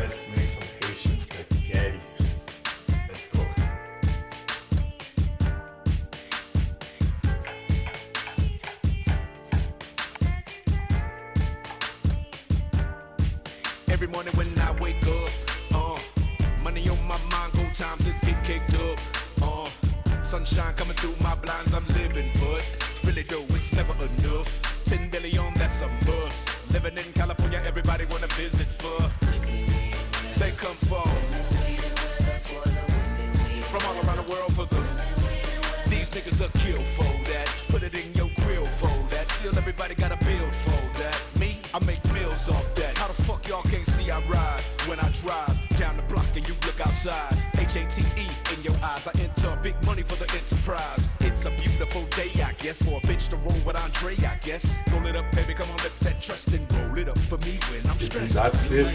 Let's make some Haitian spaghetti. Let's go. Every morning when I wake up, money on my mind, go time to get caked up. Sunshine coming through my blinds, I'm living, but really though it's never enough. 10 billion, that's a must. Living in California, everybody wanna visit for. They come from all around the world for the. These niggas are kill for that. Put it in your grill for that. Still everybody gotta build for that. Me, I make meals off that. How the fuck y'all can't see I ride when I drive down the block and you look outside? HATE in your eyes. I enter big money for the enterprise. It's a beautiful day, I guess, for a bitch to roll with Andre, I guess. Roll it up, baby, come on, lift that trust and roll it up for me when I'm stressed. That's it.